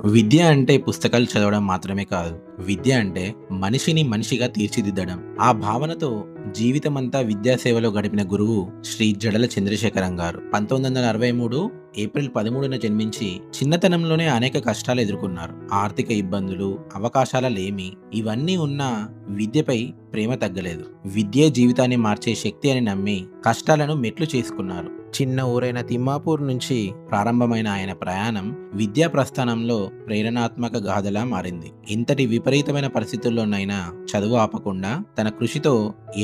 విద్య అంటే పుస్తకాలు చదవడం మాత్రమే కాదు. విద్య అంటే మనిషిని మనిషిగా తీర్చిదిద్దడం. ఆ భావనతో జీవితమంతా విద్యాసేవలో గడిపిన గురువు శ్రీ జడల చంద్రశేఖరం గారు. 1963 ఏప్రిల్ 13న జన్మించి చిన్నతనంలోనే అనేక కష్టాలు ఎదుర్కొన్నారు. ఆర్థిక ఇబ్బందులు, అవకాశాల లేమి ఇవన్నీ ఉన్నా విద్యపై ప్రేమ తగ్గలేదు. విద్యే జీవితాన్ని మార్చే శక్తి అని నమ్మి కష్టాలను మెట్లు చేసుకున్నారు. చిన్న ఊరైన తిమ్మాపూర్ నుంచి ప్రారంభమైన ఆయన ప్రయాణం విద్యా ప్రస్థానంలో ప్రేరణాత్మక గాథలా మారింది. ఇంతటి విపరీతమైన పరిస్థితుల్లోనైనా చదువు ఆపకుండా తన కృషితో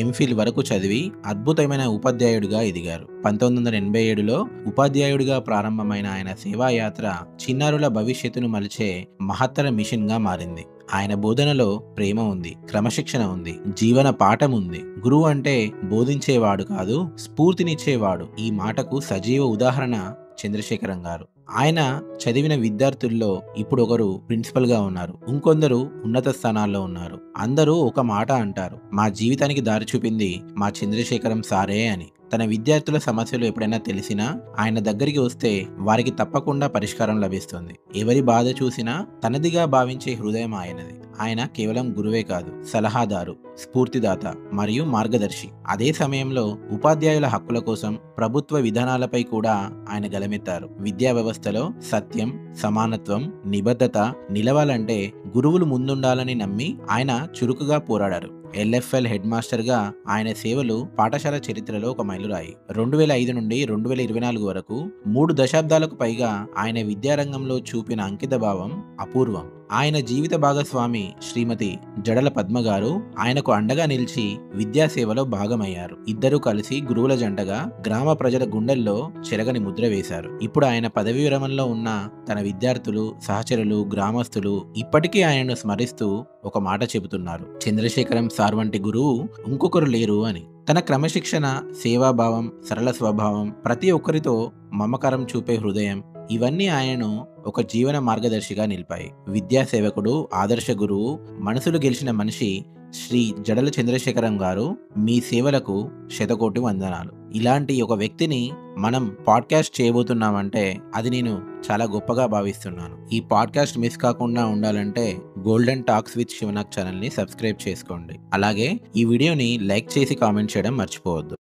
ఎంఫిల్ వరకు చదివి అద్భుతమైన ఉపాధ్యాయుడిగా ఎదిగారు. 1987లో ఉపాధ్యాయుడిగా ప్రారంభమైన ఆయన సేవాయాత్ర చిన్నారుల భవిష్యత్తును మలిచే మహత్తర మిషన్ గా మారింది. ఆయన బోధనలో ప్రేమ ఉంది, క్రమశిక్షణ ఉంది, జీవన పాఠం ఉంది. గురువు అంటే బోధించేవాడు కాదు, స్ఫూర్తినిచ్చేవాడు. ఈ మాటకు సజీవ ఉదాహరణ చంద్రశేఖరం గారు. ఆయన చదివిన విద్యార్థుల్లో ఇప్పుడు ఒకరు ప్రిన్సిపల్ గా ఉన్నారు, ఇంకొందరు ఉన్నత స్థానాల్లో ఉన్నారు. అందరూ ఒక మాట అంటారు, మా జీవితానికి దారి చూపింది మా చంద్రశేఖరం సారే అని. తన విద్యార్థుల సమస్యలు ఎప్పుడైనా తెలిసినా ఆయన దగ్గరికి వస్తే వారికి తప్పకుండా పరిష్కారం లభిస్తుంది. ఎవరి బాధ చూసినా తనదిగా భావించే హృదయం ఆయనది. ఆయన కేవలం గురువే కాదు, సలహాదారు, స్ఫూర్తిదాత మరియు మార్గదర్శి. అదే సమయంలో ఉపాధ్యాయుల హక్కుల కోసం ప్రభుత్వ విధానాలపై కూడా ఆయన గలమెత్తారు. విద్యా వ్యవస్థలో సత్యం, సమానత్వం, నిబద్ధత నిలవాలంటే గురువులు ముందుండాలని నమ్మి ఆయన చురుకుగా పోరాడారు. ఎల్ఎఫ్ఎల్ హెడ్ మాస్టర్ గా ఆయన సేవలు పాఠశాల చరిత్రలో ఒక మైలురాయి. 2005 నుండి 2024 వరకు 3 దశాబ్దాలకు పైగా ఆయన విద్యారంగంలో చూపిన అంకితభావం అపూర్వం. ఆయన జీవిత భాగస్వామి శ్రీమతి జడల పద్మ గారు ఆయనకు అండగా నిలిచి విద్యాసేవలో భాగమయ్యారు. ఇద్దరూ కలిసి గురువుల జంటగా గ్రామ ప్రజల గుండెల్లో చెరగని ముద్ర వేశారు. ఇప్పుడు ఆయన పదవీ విరమణలో ఉన్న తన విద్యార్థులు, సహచరులు, గ్రామస్తులు ఇప్పటికీ ఆయనను స్మరిస్తూ ఒక మాట చెబుతున్నారు, చంద్రశేఖరం సార్ వంటి గురువు ఇంకొకరు లేరు అని. తన క్రమశిక్షణ, సేవాభావం, సరళ స్వభావం, ప్రతి ఒక్కరితో మమకారం చూపే హృదయం ఇవన్నీ ఆయనను ఒక జీవన మార్గదర్శిగా నిలిపాయి. విద్యాసేవకుడు, ఆదర్శ గురువు, మనసులు గెలిచిన మనిషి శ్రీ జడల చంద్రశేఖరం గారు, మీ సేవలకు శతకోటి వందనాలు. ఇలాంటి ఒక వ్యక్తిని మనం పాడ్కాస్ట్ చేయబోతున్నామంటే అది నేను చాలా గొప్పగా భావిస్తున్నాను. ఈ పాడ్కాస్ట్ మిస్ కాకుండా ఉండాలంటే గోల్డెన్ టాక్స్ విత్ శివనాగ్ ఛానల్ని సబ్స్క్రైబ్ చేసుకోండి. అలాగే ఈ వీడియోని లైక్ చేసి కామెంట్ చేయడం మర్చిపోవద్దు.